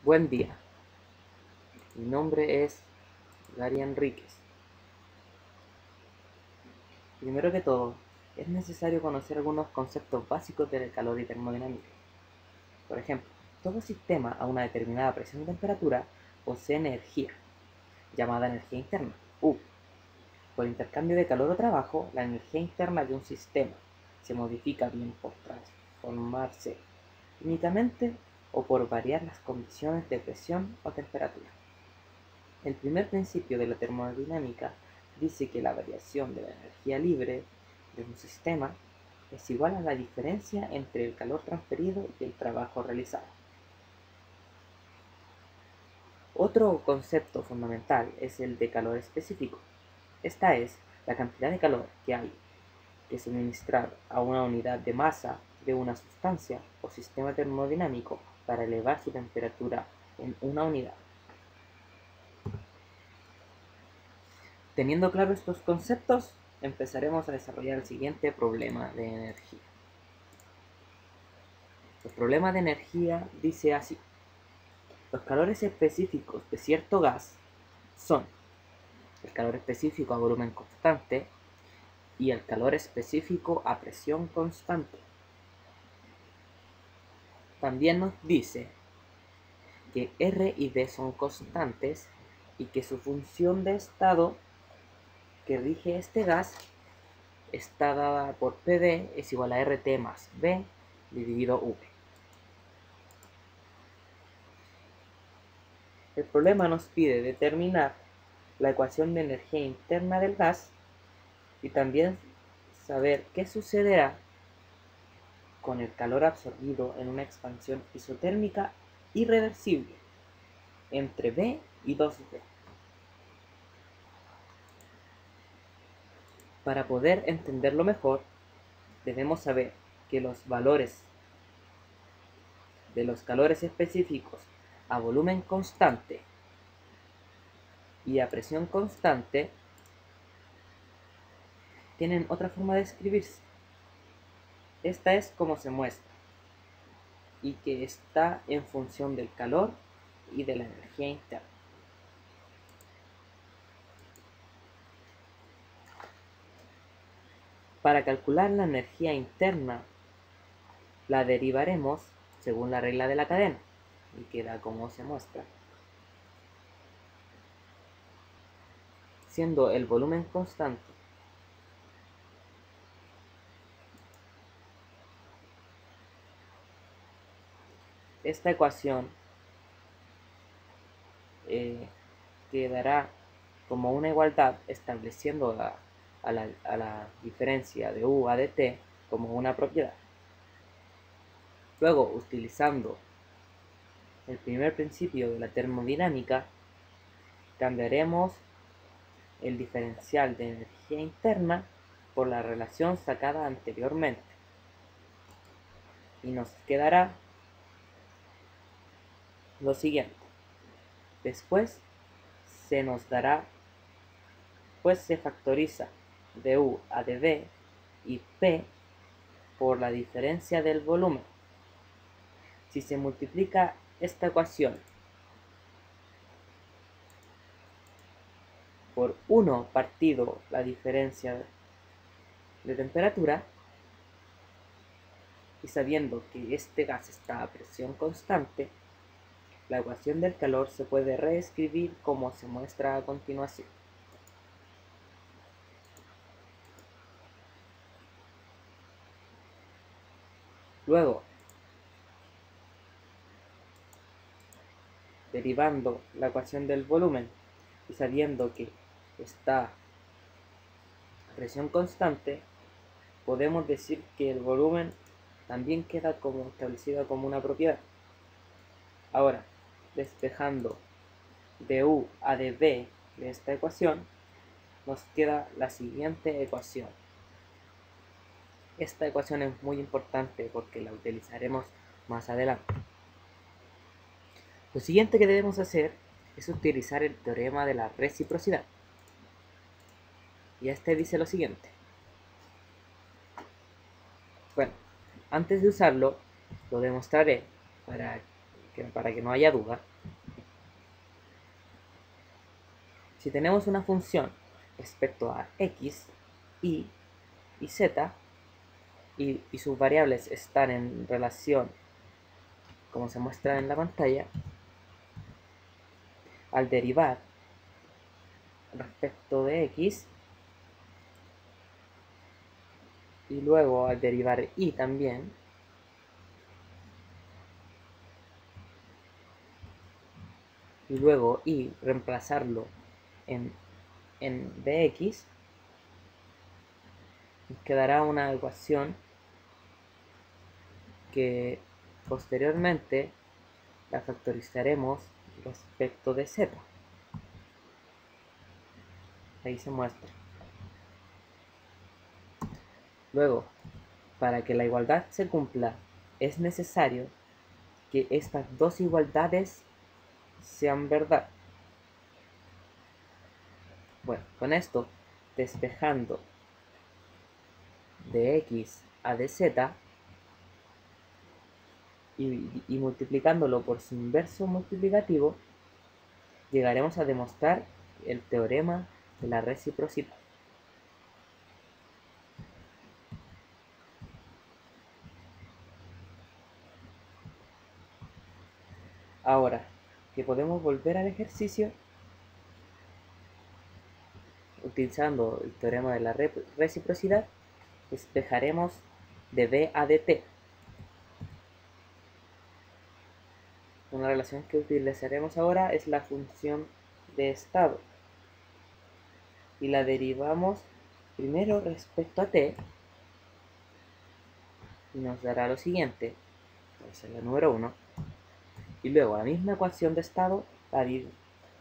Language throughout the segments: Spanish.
Buen día, mi nombre es Gary Enríquez. Primero que todo, es necesario conocer algunos conceptos básicos del calor y termodinámica. Por ejemplo, todo sistema a una determinada presión y temperatura posee energía, llamada energía interna, U. Por intercambio de calor o trabajo, la energía interna de un sistema se modifica bien por transformarse únicamente o por variar las condiciones de presión o temperatura. El primer principio de la termodinámica dice que la variación de la energía libre de un sistema es igual a la diferencia entre el calor transferido y el trabajo realizado. Otro concepto fundamental es el de calor específico. Esta es la cantidad de calor que hay que suministrar a una unidad de masa de una sustancia o sistema termodinámico para elevar su temperatura en una unidad. Teniendo claro estos conceptos, empezaremos a desarrollar el siguiente problema de energía. El problema de energía dice así: los calores específicos de cierto gas son el calor específico a volumen constante y el calor específico a presión constante. También nos dice que R y D son constantes y que su función de estado que rige este gas está dada por PD es igual a RT más B dividido V. El problema nos pide determinar la ecuación de energía interna del gas y también saber qué sucederá con el calor absorbido en una expansión isotérmica irreversible entre B y 2B. Para poder entenderlo mejor, debemos saber que los valores de los calores específicos a volumen constante y a presión constante tienen otra forma de escribirse. Esta es como se muestra, y que está en función del calor y de la energía interna. Para calcular la energía interna, la derivaremos según la regla de la cadena, y queda como se muestra, siendo el volumen constante esta ecuación quedará como una igualdad estableciendo a la diferencia de U a de T como una propiedad. Luego, utilizando el primer principio de la termodinámica, cambiaremos el diferencial de energía interna por la relación sacada anteriormente y nos quedará lo siguiente. Después se nos dará, pues se factoriza de U a de B y P por la diferencia del volumen. Si se multiplica esta ecuación por 1 partido la diferencia de temperatura, y sabiendo que este gas está a presión constante, la ecuación del calor se puede reescribir como se muestra a continuación. Luego, derivando la ecuación del volumen y sabiendo que está a presión constante, podemos decir que el volumen también queda como establecido como una propiedad. Ahora, despejando de U a de B de esta ecuación, nos queda la siguiente ecuación. Esta ecuación es muy importante porque la utilizaremos más adelante. Lo siguiente que debemos hacer es utilizar el teorema de la reciprocidad. Y este dice lo siguiente. Bueno, antes de usarlo, lo demostraré para que no haya duda. Si tenemos una función respecto a x, y z, y sus variables están en relación como se muestra en la pantalla, al derivar respecto de x, y luego al derivar y también, y luego y reemplazarlo en dx, nos quedará una ecuación que posteriormente la factorizaremos respecto de z. Ahí se muestra. Luego, para que la igualdad se cumpla, es necesario que estas dos igualdades sean verdad. Bueno, con esto, despejando de x a de z y multiplicándolo por su inverso multiplicativo, llegaremos a demostrar el teorema de la reciprocidad. Ahora que podemos volver al ejercicio, utilizando el teorema de la reciprocidad, despejaremos de b a dt, una relación que utilizaremos ahora es la función de estado, y la derivamos primero respecto a t, y nos dará lo siguiente, esa es la número 1, y luego la misma ecuación de estado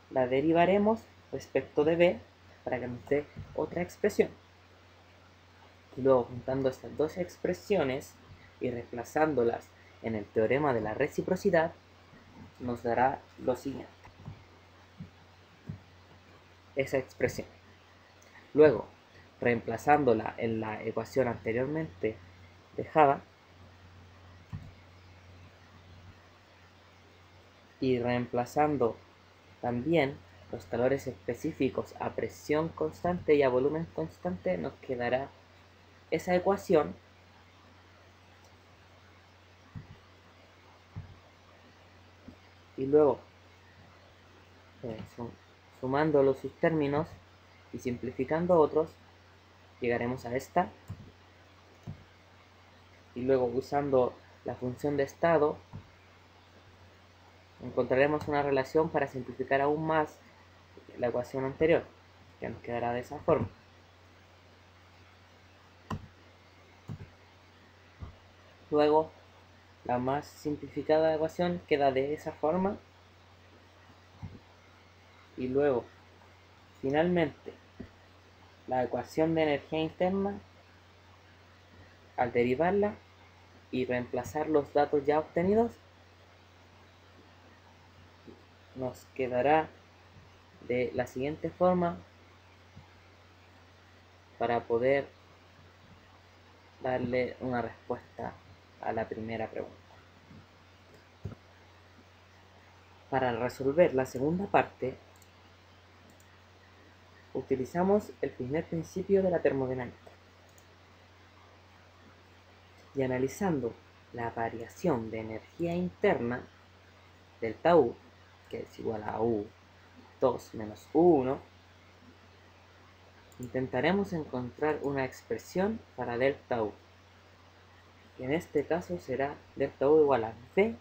la derivaremos respecto de b para que nos dé otra expresión. Y luego juntando estas dos expresiones y reemplazándolas en el teorema de la reciprocidad, nos dará lo siguiente, esa expresión. Luego, reemplazándola en la ecuación anteriormente dejada, y reemplazando también los calores específicos a presión constante y a volumen constante, nos quedará esa ecuación y luego sumando sus términos y simplificando otros, llegaremos a esta, y luego usando la función de estado encontraremos una relación para simplificar aún más la ecuación anterior, que nos quedará de esa forma. Luego, la más simplificada ecuación queda de esa forma, y luego, finalmente, la ecuación de energía interna, al derivarla y reemplazar los datos ya obtenidos, nos quedará de la siguiente forma para poder darle una respuesta a la primera pregunta. Para resolver la segunda parte, utilizamos el primer principio de la termodinámica. Y analizando la variación de energía interna, delta U, que es igual a U2 menos U1, intentaremos encontrar una expresión para delta U, que en este caso será delta U igual a V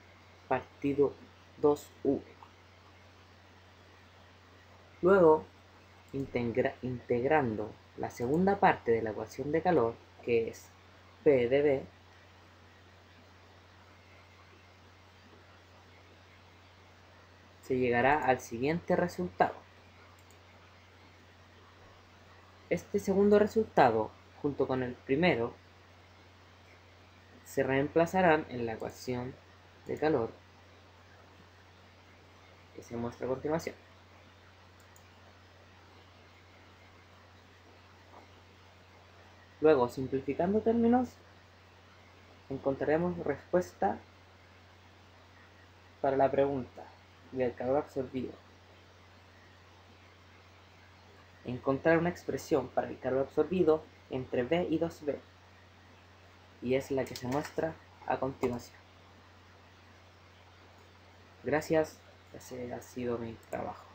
partido 2U. Luego, integrando la segunda parte de la ecuación de calor, que es P de B, se llegará al siguiente resultado. Este segundo resultado, junto con el primero, se reemplazarán en la ecuación de calor que se muestra a continuación. Luego, simplificando términos, encontraremos respuesta para la pregunta del calor absorbido. encontrar una expresión para el calor absorbido entre V y 2V, y es la que se muestra a continuación. Gracias, ese ha sido mi trabajo.